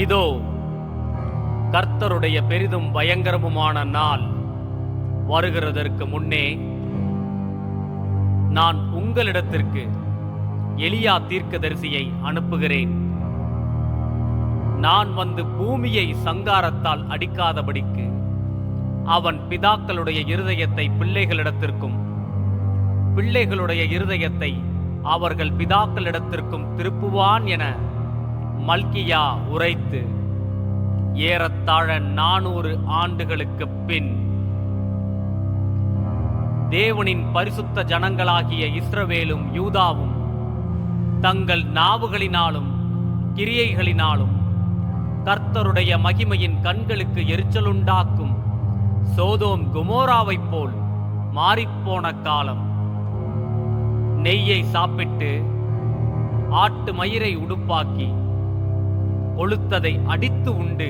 இதோ கர்த்தருடைய பெரிதும் பயங்கரமுமான நாள் வருகிறதற்கு முன்னே நான் உங்களிடத்திற்கு எலியா தீர்க்கதரிசியை அனுப்புகிறேன். நான் வந்து பூமியை சங்காரத்தால் அடிக்காதபடிக்கு அவன் பிதாக்களுடைய இருதயத்தை பிள்ளைகளிடத்திற்கும் பிள்ளைகளுடைய இருதயத்தை அவர்கள் பிதாக்களிடத்திற்கும் திருப்புவான் என மல்கியா உரைத்து ஏறத்தாழ 400 ஆண்டுகளுக்கு பின் தேவனின் பரிசுத்த ஜனங்களாகிய இஸ்ரவேலும் யூதாவும் தங்கள் நாவுகளினாலும் கிரியைகளினாலும் கர்த்தருடைய மகிமையின் கண்களுக்கு எரிச்சலுண்டாக்கும் சோதோம் கொமோராவைப் போல் மாறிப்போன காலம். நெய்யை சாப்பிட்டு ஆட்டு மயிரை உடுப்பாக்கி கொழுத்ததை அடித்து உண்டு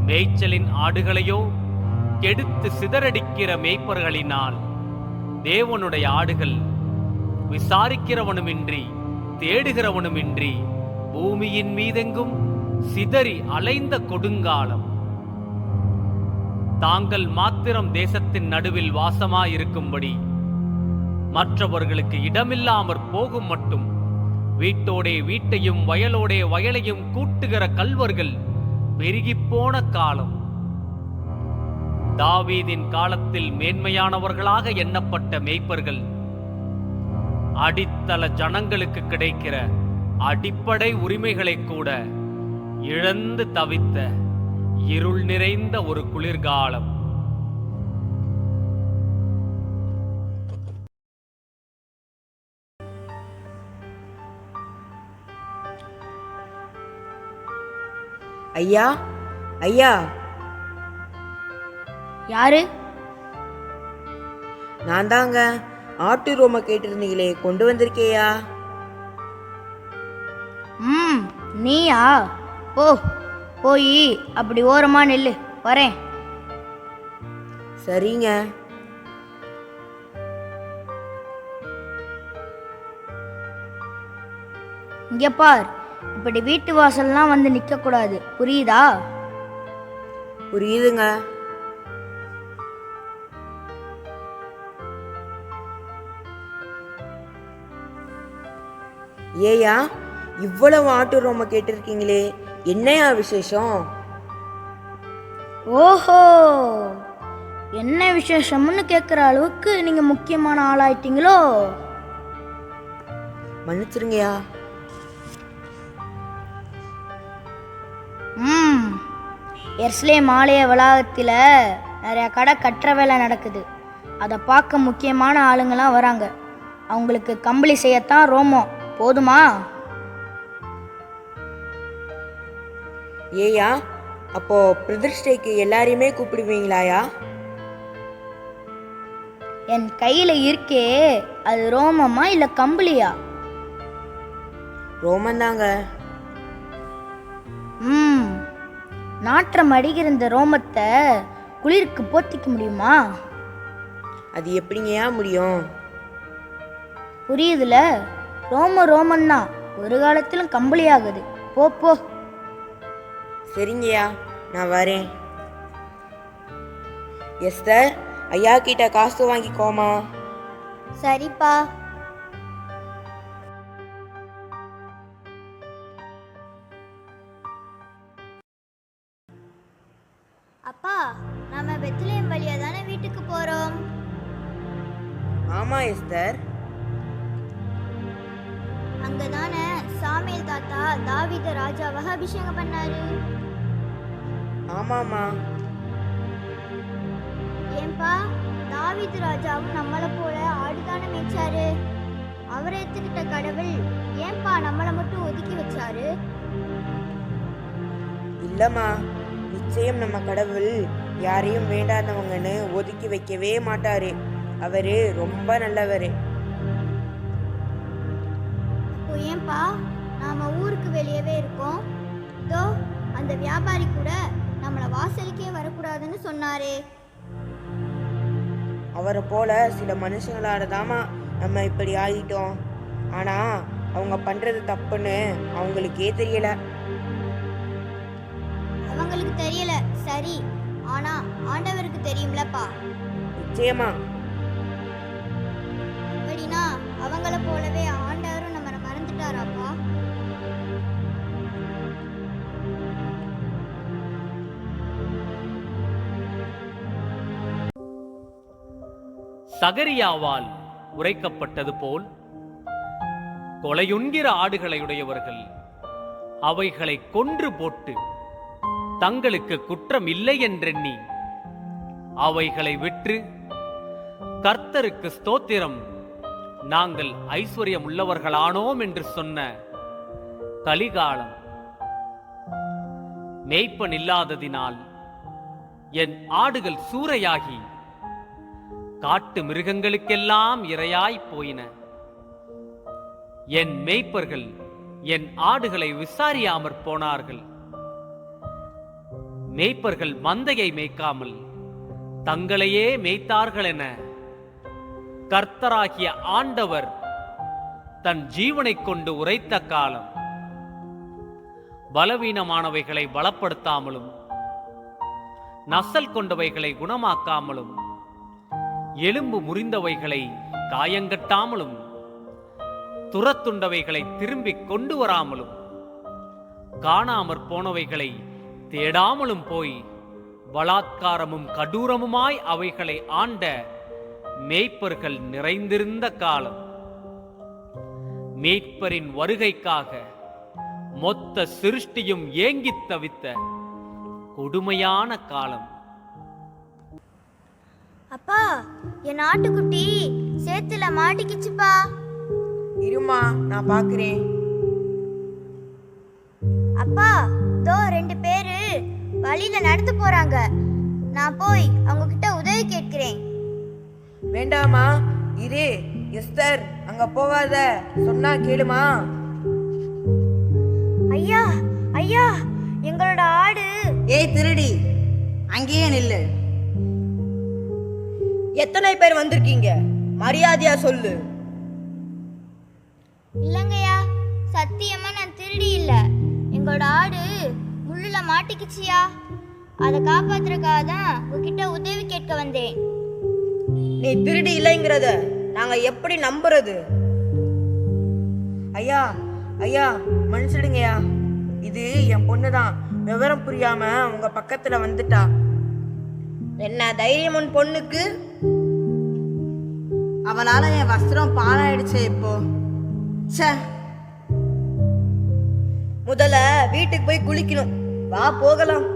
மேய்ச்சலின் ஆடுகளையோ கெடுத்து சிதறடிக்கிற மேய்ப்பர்களினால் தேவனுடைய ஆடுகள் விசாரிக்கிறவனுமின்றி தேடுகிறவனுமின்றி பூமியின் மீதெங்கும் சிதறி அலைந்த கொடுங்காலம். தாங்கள் மாத்திரம் தேசத்தின் நடுவில் வாசமாயிருக்கும்படி மற்றவர்களுக்கு இடமில்லாமற் போகும் மட்டும் வீட்டோடே வீட்டையும் வயலோடே வயலையும் கூட்டுகிற கல்வர்கள் பெருகிப்போன காலம். தாவீதின் காலத்தில் மேன்மையானவர்களாக எண்ணப்பட்ட மேய்ப்பர்கள் அடித்தள ஜனங்களுக்கு கிடைக்கிற அடிப்படை உரிமைகளை கூட இழந்து தவித்த இருள் நிறைந்த ஒரு குளிர்காலம். ஐயா, ஐயா. யாரு? நான் தாங்க. ஆட்டு ரோம கேட்டிருந்தீங்களே, கொண்டு வந்திருக்கேயா? நீயா? ஓ, போய் அப்படி ஓரமா நில்லு, வரேன். சரிங்க. இங்க பார், இப்படி வீட்டு வாசல்லாம் வந்து நிக்க கூடாது, புரியுதா? புரியுதுங்க. ஏயா, இவ்வளவு ஆட்டு ரோம கேட்டிருக்கீங்களே, என்னையா விசேஷம்? ஓஹோ, என்ன விசேஷம்னு கேட்குற அளவுக்கு நீங்க முக்கியமான ஆளாயிட்டீங்களோ? மன்னிச்சிருங்கயா. எருசலேம் ஆலய வளாகத்தில் நிறைய கடை கட்டுற வேலை நடக்குது. அதை பார்க்க முக்கியமான ஆளுங்கெல்லாம் வராங்க. அவங்களுக்கு கம்பளி செய்யத்தான் ரோமம், போதுமா? ஏயா, அப்போ பிரதிஷ்டைக்கு எல்லாரையுமே கூப்பிடுவீங்களாயா? என் கையில் இருக்கே, அது ரோமமா இல்லை கம்பளியா? ரோமந்தாங்க. நாற்றம் அடிக்கிற இந்த ரோமத்தை குளிருக்கு போத்திக்க முடியுமா? அது எப்படிங்கயா முடியும்? புரியுதுல, ரோமன்னா ஒரு காலத்திலும் கம்பளி ஆகுது. போ போ. சரிங்கய்யா, நான் வரேன். எஸ்தர், ஐயா கிட்ட காசு வாங்கிக்கோமா. சரிப்பா. அப்பா, நாம பெத்லெஹேம் வழியா தானே வீட்டுக்கு போறோம்? ஆமா எஸ்தர். அங்கதானே சாமுவேல் தாத்தா தாவீத ராஜாவாக அபிஷேகம் பண்ணாரு. ஆமாமா. ஏன்பா, தாவீது ராஜாவும் நம்மளை போல ஆடுதானே மேய்ச்சாரு. அவரை எடுத்துக்கிட்ட கடவுள் ஏன்பா நம்மளை மட்டும் ஒதுக்கி வச்சாரு? இல்லம்மா, நிச்சயம் நம்ம கடவுள் யாரையும் வேண்டாதவங்கன்னு ஒதுக்கி வைக்கவே மாட்டாரு. அவரு ரொம்ப நல்லவரு. அப்போ ஏன்பா நாம ஊருக்கு வெளியவே இருக்கோம்? இதோ அந்த வியாபாரி கூட நம்மளை வாசலுக்கே வரக்கூடாதுன்னு சொன்னாரே. அவரை போல சில மனுஷங்களால தாமா நம்ம இப்படி ஆகிட்டோம். ஆனா அவங்க பண்றது தப்புன்னு அவங்களுக்கே தெரியல. அவங்களுக்கு தெரியல சரி, ஆனா ஆண்டவருக்கு தெரியும்லப்பா. நிச்சயமா. அப்படின்னா அவங்கள போலவே ஆண்டவரும் நம்ம மறந்துட்டாராப்பா? சகரியாவால் உரைக்கப்பட்டது போல் கொலையுண்கிற ஆடுகளையுடையவர்கள் அவைகளை கொன்று போட்டு தங்களுக்கு குற்றம் இல்லை என்றெண்ணி அவைகளை விற்று கர்த்தருக்கு ஸ்தோத்திரம், நாங்கள் ஐஸ்வர்யம் உள்ளவர்களானோம் என்று சொன்ன கலிகாலம். மேய்ப்பன் இல்லாததினால் என் ஆடுகள் சூறையாகி காட்டு மிருகங்களுக்கெல்லாம் இரையாய் போயின. என் மேய்ப்பர்கள் என் ஆடுகளை விசாரியாமற் போனார்கள். மேய்ப்பர்கள் மந்தையை மேய்க்காமல் தங்களையே மேய்த்தார்கள் என கர்த்தராகிய ஆண்டவர் தன் ஜீவனைக் கொண்டு உரைத்த காலம். பலவீனமானவைகளை பலப்படுத்தாமலும் நசல் கொண்டவைகளை குணமாக்காமலும் எலும்பு முறிந்தவைகளை காயங்கட்டாமலும் துரத்துண்டவைகளை திரும்பி கொண்டு வராமலும் காணாமற் போனவைகளை தேடாமலும் போய் பலாத்காரமும் கடூரமுமாய் அவைகளை ஆண்ட மேய்ப்பர்கள் நிறைந்திருந்த காலம். மேய்ப்பரின் வருகைக்காக மொத்த சிருஷ்டியும் ஏங்கித் தவித்த கொடுமையான காலம். அப்பா, என் ஆட்டுக்குட்டி சேத்துல மாட்டிக்கிச்சுப்பா. இருமா, நான் பார்க்கிறேன். அப்பா, தோ 2 பேரு வழியில நடந்து போறாங்க. நான் போய் அவங்க கிட்ட உதவி கேட்கிறேன். வேண்டாமா, இரு. எஸ்தர், அங்க போகாத, சொன்னா கேளுமா. ஐயா ஐயா, எங்களோட ஆடு. ஏய் திருடி, அங்கேயே நில்லு. எத்தனை பேர் வந்திருக்கீங்க? மரியாதையா சொல்லு. இல்லங்கய்யா, சத்தியமா நான் திருடி இல்ல. எங்களோட ஆடு முள்ளுல மாட்டிக்கிச்சியா, அதை காப்பாத்துறதுக்காக தான் உங்ககிட்ட உதவி கேட்க வந்தேன். நீ திருடி இல்லைங்கிறத நாங்க எப்படி நம்புறது? ஐயா ஐயா, மன்னிச்சிடுங்கய்யா. இது என் பொண்ணுதான். விவரம் புரியாம உங்க பக்கத்துல வந்துட்டா. என்ன தைரியம் உன் பொண்ணுக்கு? அவளால என் வஸ்திரம் பாழாயிடுச்சே இப்போ. ச்சே, முதல்ல வீட்டுக்கு போய் குளிக்கணும். வா போகலாம்.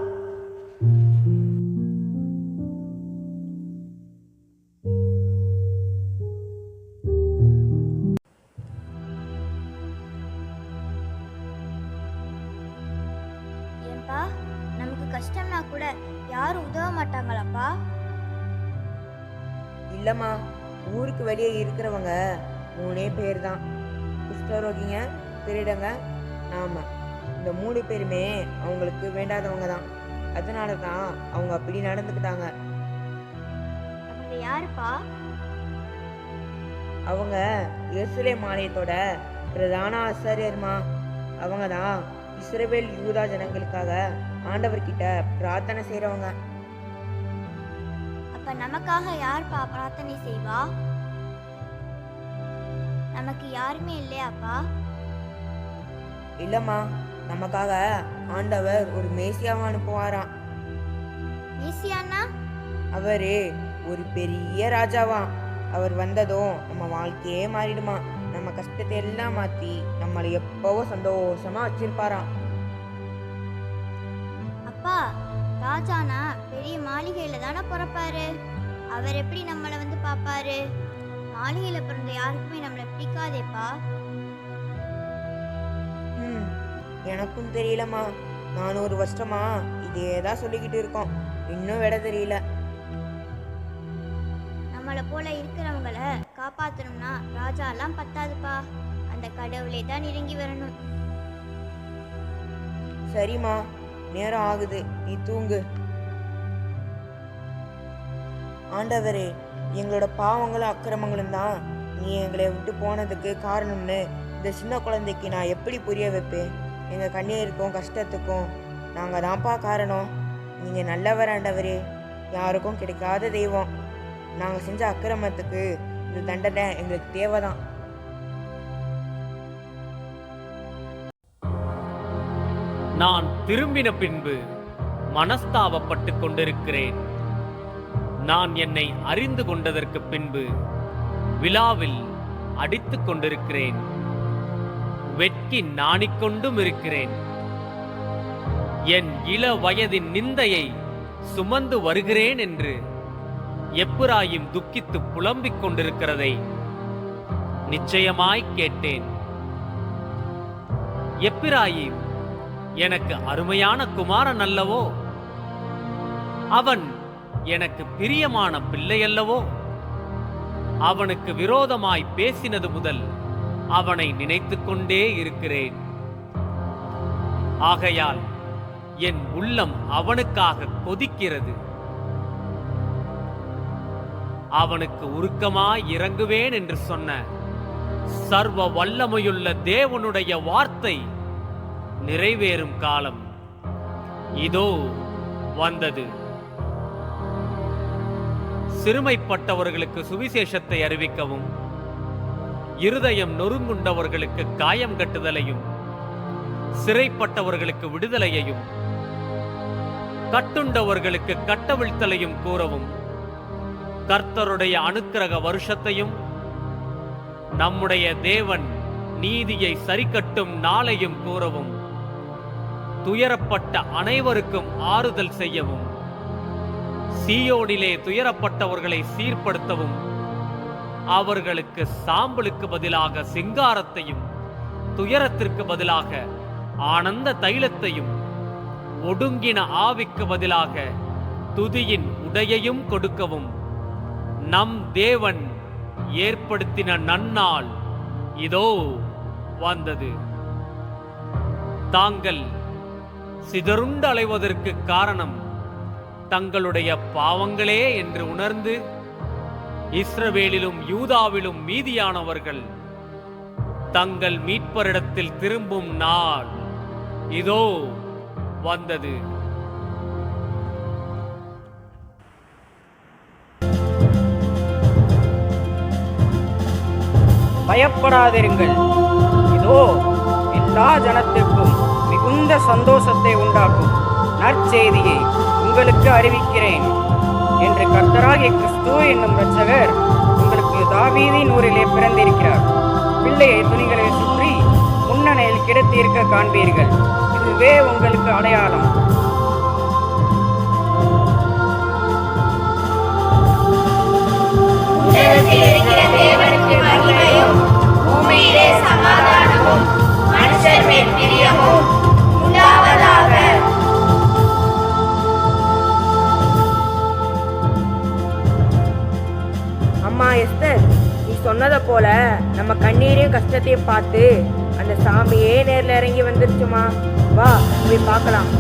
ஏன்பா, நமக்கு கஷ்டம்னா கூட யாரும் உதவ மாட்டாங்களாப்பா? இல்லம்மா, ஊருக்கு வெளியே இருக்கிறவங்க 3 பேர் தான். குஷ்டரோகிங்க, திருடங்க, நாம. இந்த 3 பேருமே அவங்களுக்கு வேண்டாதவங்க தான். அதனால தான் அவங்க அப்படி நடந்துக்கிட்டாங்க. அவங்க யாருப்பா? அவங்க எருசலேம் ஆலயத்தோட பிரதான ஆசாரியர்மா. அவங்க தான் இஸ்ரவேல் யூதா ஜனங்களுக்காக ஆண்டவர்கிட்ட பிரார்த்தனை செய்றவங்க. அப்ப நமக்காக யார்ப்பா பிரார்த்தனை செய்வா? நமக்கு யாருமே இல்லையாப்பா? இல்லம்மா, நமக்காக ஆண்டவர் ஒரு மேசியாவை அனுப்புவாராம். மேசியானா? அவரு ஒரு பெரிய ராஜாவாம். அவர் வந்ததும் நம்ம வாழ்க்கையே மாறிடுமா. நம்ம கஷ்டத்தை எல்லாம் மாத்தி நம்மளை எப்பவும் சந்தோஷமா வச்சிருப்பாராம். அப்பா, ராஜானா பெரிய மாளிகையில தானே பிறப்பாரு. அவர் எப்படி நம்மளை வந்து பாப்பாரு? மாளிகையில பிறந்த யாருக்குமே நம்மளை பிடிக்காதேப்பா. எனக்கும் தெரியலம்மா. 400 வருஷமா இதே தான் சொல்லிக்கிட்டு இருக்கோம். இன்னும் விட தெரியல. நம்மளை போல இருக்கிறவங்கள காப்பாத்தணும்னா ராஜா எல்லாம் பத்தாதுப்பா. அந்த கடவுளே தான் இறங்கி வரணும். சரிம்மா, நேரம் ஆகுது, நீ தூங்கு. ஆண்டவரே, எங்களோட பாவங்களும் அக்கிரமங்களும் தான் நீ எங்களை விட்டு போனதுக்கு காரணம்னு இந்த சின்ன குழந்தைக்கு நான் எப்படி புரிய வைப்பேன்? எங்கள் கண்ணீருக்கும் கஷ்டத்துக்கும் நாங்கள் தான்ப்பா காரணம். நீங்கள் நல்லவர் ஆண்டவரே, யாருக்கும் கிடைக்காத தெய்வம். நாங்கள் செஞ்ச அக்கிரமத்துக்கு இந்த தண்டனை எங்களுக்கு தேவைதான். நான் திரும்பின பின்பு மனஸ்தாபப்பட்டு கொண்டிருக்கிறேன். நான் என்னை அறிந்து கொண்டதற்கு பின்பு விழாவில் அடித்துக் கொண்டிருக்கிறேன். வெட்கி நாணிக்கொண்டும் இருக்கிறேன். என் இள வயதின் நிந்தையை சுமந்து வருகிறேன் என்று எப்பிராயிம் துக்கித்து புலம்பிக் கொண்டிருக்கிறதை நிச்சயமாய் கேட்டேன். எப்பிராயிம் எனக்கு அருமையான குமாரன் அல்லவோ? அவன் எனக்கு பிரியமான பிள்ளையல்லவோ? அவனுக்கு விரோதமாய் பேசினது முதல் அவனை நினைத்துக் கொண்டே இருக்கிறேன். ஆகையால் என் உள்ளம் அவனுக்காக கொதிக்கிறது. அவனுக்கு உருக்கமாய் இறங்குவேன் என்று சொன்ன சர்வ வல்லமையுள்ள தேவனுடைய வார்த்தை நிறைவேறும் காலம் இதோ வந்தது. சிறுமைப்பட்டவர்களுக்கு சுவிசேஷத்தை அறிவிக்கவும், இருதயம் நொறுங்குண்டவர்களுக்கு காயம் கட்டுதலையும், சிறைப்பட்டவர்களுக்கு விடுதலையையும், கட்டுண்டவர்களுக்கு கட்டவிழ்த்தலையும் கூறவும், கர்த்தருடைய அனுக்கிரக வருஷத்தையும் நம்முடைய தேவன் நீதியை சரிக்கட்டும் நாளையும் கூறவும், துயரப்பட்ட அனைவருக்கும் ஆறுதல் செய்யவும், சீயோனிலே துயரப்பட்டவர்களை சீர்படுத்தவும், அவர்களுக்கு சாம்பலுக்கு பதிலாக சிங்காரத்தையும், துயரத்திற்கு பதிலாக ஆனந்த தைலத்தையும், ஒடுங்கின ஆவிக்கு பதிலாக துதியின் உடையையும் கொடுக்கவும் நம் தேவன் ஏற்படுத்தின நன்னாள் இதோ வந்தது. தாங்கள் சிதறுண்டு அலைவதற்கு காரணம் தங்களுடைய பாவங்களே என்று உணர்ந்து இஸ்ரவேலிலும் யூதாவிலும் மீதியானவர்கள் தங்கள் மீட்பரிடத்தில் திரும்பும் நாள் இதோ வந்தது. பயப்படாதிருங்கள், இதோ எல்லா ஜனத்திற்கும் மிகுந்த சந்தோஷத்தை உண்டாக்கும் நற்செய்தியை உங்களுக்கு அறிவிக்கிறேன் என்று கர்த்தராகிய கிறிஸ்து என்னும் இரட்சகர் உங்களுக்கு தாவீதின் ஊரிலே பிறந்திருக்கிறார். பிள்ளையை துணிகளை சுற்றி முன்னணையில் கிடத்தியிருக்க காண்பீர்கள். இதுவே உங்களுக்கு அடையாளம். தேவனுக்கு மகிமையும் பூமியிலே சமாதானமும் மனுஷர் மேல் பிரியமும் உண்டாவதாக. அம்மா எஸ்தர், நீ சொன்னதை போல நம்ம கண்ணீரையும் கஷ்டத்தையும் பார்த்து அந்த சாமியே நேர்ல இறங்கி வந்துருச்சுமா. வா போய் பார்க்கலாம்.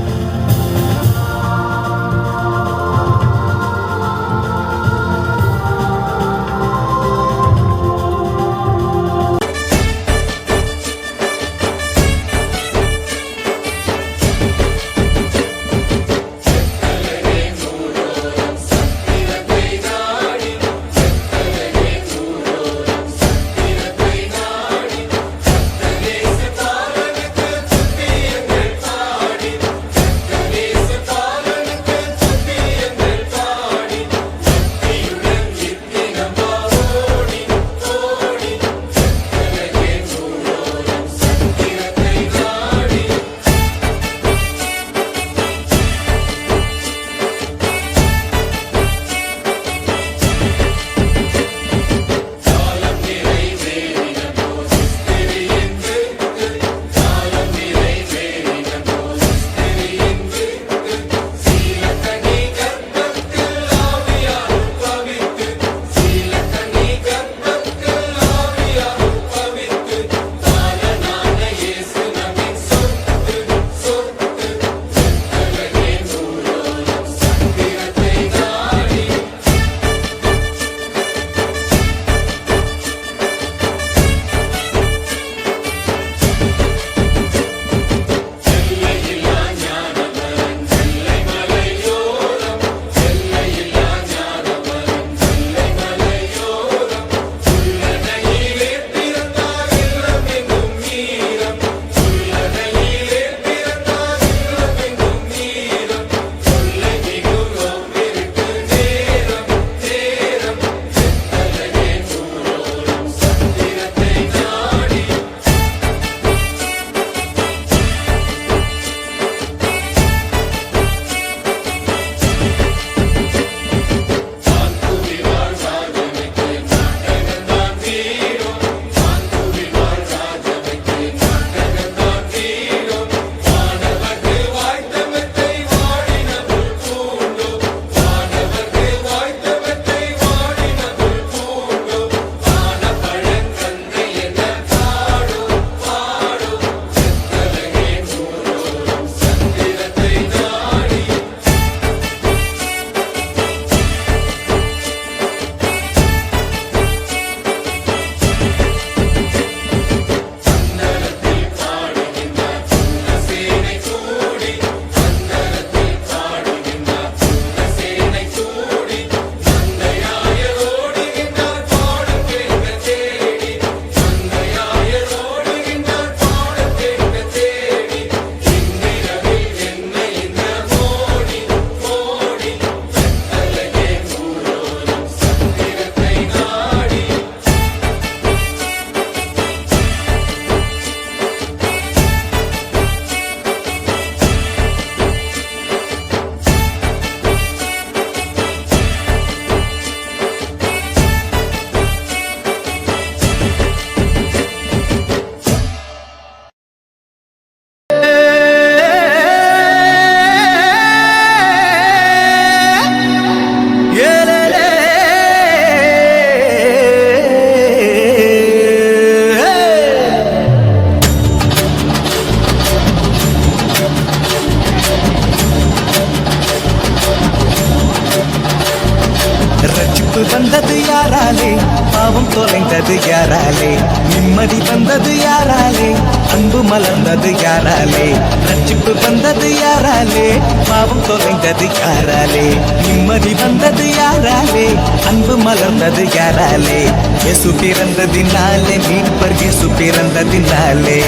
தொலைந்தது யாராலே, நிம்மதி வந்தது யாராலே, அன்பு மலர்ந்தது யாராலே, ரட்சிப்பு வந்தது யாராலே, பாவம் தொலைந்தது யாராலே, நிம்மதி வந்தது யாராலே, அன்பு மலர்ந்தது யாராலே, இயேசு பிறந்ததினாலே மீட்பர், இயேசு பிறந்ததினாலே,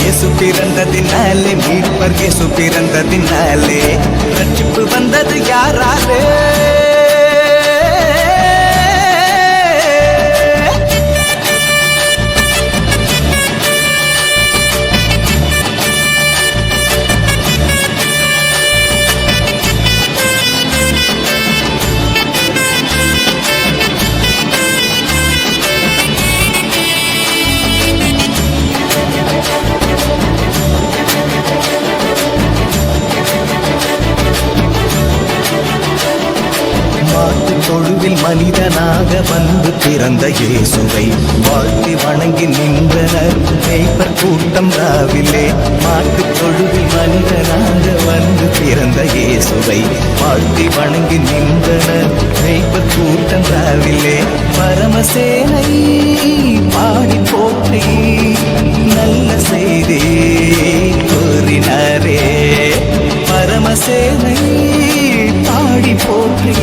இயேசு பிறந்ததினாலே மீட்பர், இயேசு பிறந்ததினாலே, ரட்சிப்பு வந்தது யாராலே. தொழுவில் மனிதனாக வந்து பிறந்த இயேசுவை வாழ்த்தி வணங்கி நின்றனர் மேய்ப்பர் கூட்டம் ராவிலே. மாட்டுத் தொழுவில் மனிதனாக வந்து பிறந்த இயேசுவை வாழ்த்தி வணங்கி நின்றனர் மேய்ப்பர் கூட்டம் ராவிலே. பரமசேனை பாடி போற்றி நல்ல செய்தி கூறினாரே, பரமசேனை பாடி போற்றி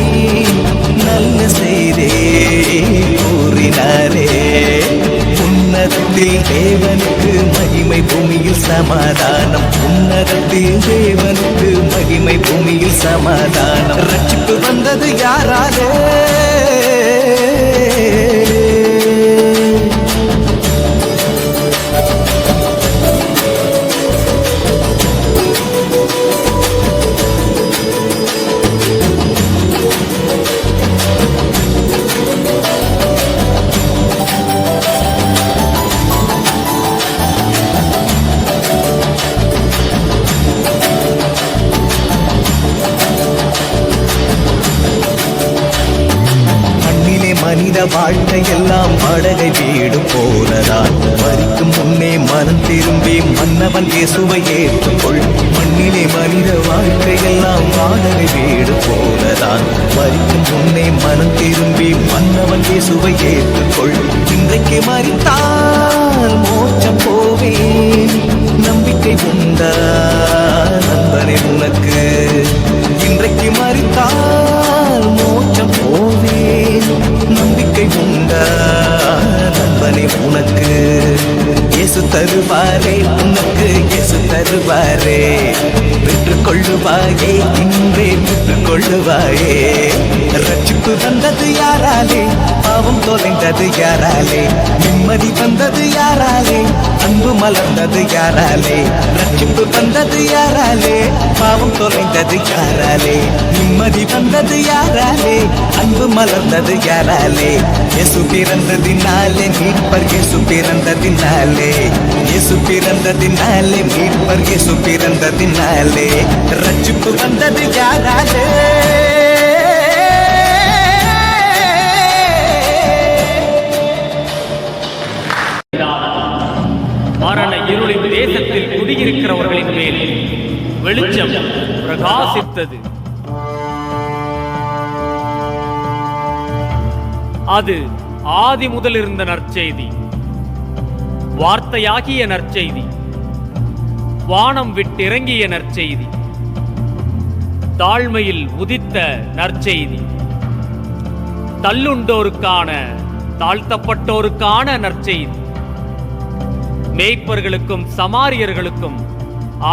நல்ல செய்தே கூறினாரே. உன்னதத்தில் தேவனுக்கு மகிமை, பூமியில் சமாதானம், உன்னதத்தில் தேவனுக்கு மகிமை, பூமியில் சமாதானம், ரட்சிப்பு வந்தது யாராலே. மனித வாழ்க்கையெல்லாம் வாடகை வீடு போனதான், மரிக்கும் முன்னே மனம் திரும்பி மன்னவன் இயேசுவை ஏற்றுக்கொள். மண்ணிலே மனித வாழ்க்கையெல்லாம் வாடகை வீடு போனதான், மரிக்கும் முன்னே மனம் திரும்பி மன்னவன் இயேசுவை ஏற்றுக்கொள். இன்றைக்கு மரித்தால் மோட்சம் போவேன், நம்பிக்கை உண்டா நண்பனே உனக்கு. இன்றைக்கு மரித்தால் மோட்சம் போவேன், நம்பிக்கை உண்டா நண்பனே உனக்கு. இயேசு தருவாரே உனக்கு, இயேசு தருவாரே, பெற்றுக்கொள்ளுவாயே இன்றே பெற்றுக்கொள்ளுவாயே. ரட்சிப்பு வந்தது யாராலே, பாவம் தொலைந்தது யாராலே, நிம்மதி வந்தது யாராலே, அன்பு மலர்ந்தது யாராலே, ரட்சிப்பு வந்தது யாராலே, பாவம் தொலைந்தது யாராலே, நிம்மதி வந்தது யாராலே, அன்பு மலர்ந்தது யாராலே. இயேசு பிறந்ததினாலே மீட்பர், இயேசு பிறந்ததினாலே, இயேசு பிறந்ததினாலே மீட்பர், இயேசு பிறந்ததினாலே, ரட்சிப்பு வந்தது யாராலே. மரண இருளின் தேசத்தில் குடியிருக்கிறவர்களின் மேல் வெளிச்சம் பிரகாசித்தது. அது ஆதி முதல் இருந்த நற்செய்தி, வார்த்தையாகிய நற்செய்தி, வானம் விட்டிறங்கிய நற்செய்தி, தாழ்மையில் உதித்த நற்செய்தி, தள்ளுண்டோருக்கான தாழ்த்தப்பட்டோருக்கான நற்செய்தி, மேய்ப்பர்களுக்கும் சமாரியர்களுக்கும்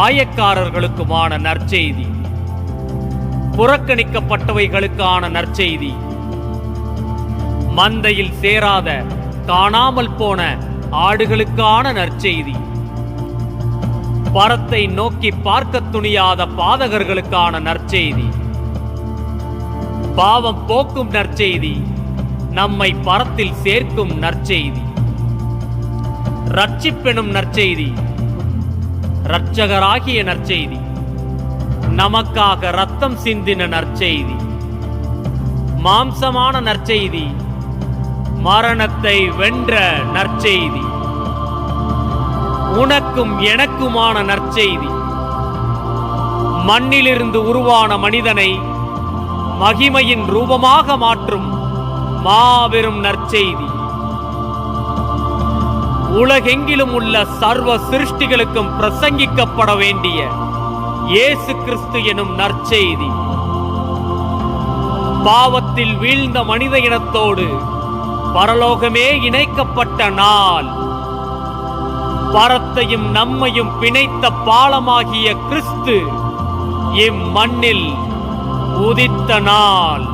ஆயக்காரர்களுக்குமான நற்செய்தி, புறக்கணிக்கப்பட்டவைகளுக்கான நற்செய்தி, மந்தையில் சேராத காணாமல் போன ஆடுகளுக்கான நற்செய்தி, பரத்தை நோக்கி பார்க்க துணியாத பாதகர்களுக்கான நற்செய்தி, பாவம் போக்கும் நற்செய்தி, நம்மை பரத்தில் சேர்க்கும் நற்செய்தி, ரட்சிப்பெனும் நற்செய்தி, இரட்சகராகிய நற்செய்தி, நமக்காக இரத்தம் சிந்தின நற்செய்தி, மாம்சமான நற்செய்தி, மரணத்தை வென்ற நற்செய்தி, உனக்கும் எனக்குமான நற்செய்தி, மண்ணிலிருந்து உருவான மனிதனை மகிமையின் ரூபமாக மாற்றும் மாபெரும் நற்செய்தி, உலகெங்கிலும் உள்ள சர்வ சிருஷ்டிகளுக்கும் பிரசங்கிக்கப்பட வேண்டிய இயேசு கிறிஸ்து எனும் நற்செய்தி பாவத்தில் வீழ்ந்த மனித இனத்தோடு பரலோகமே இணைக்கப்பட்ட நாள், பரத்தையும் நம்மையும் பிணைத்த பாலமாகிய கிறிஸ்து இம்மண்ணில் உதித்த நாள்.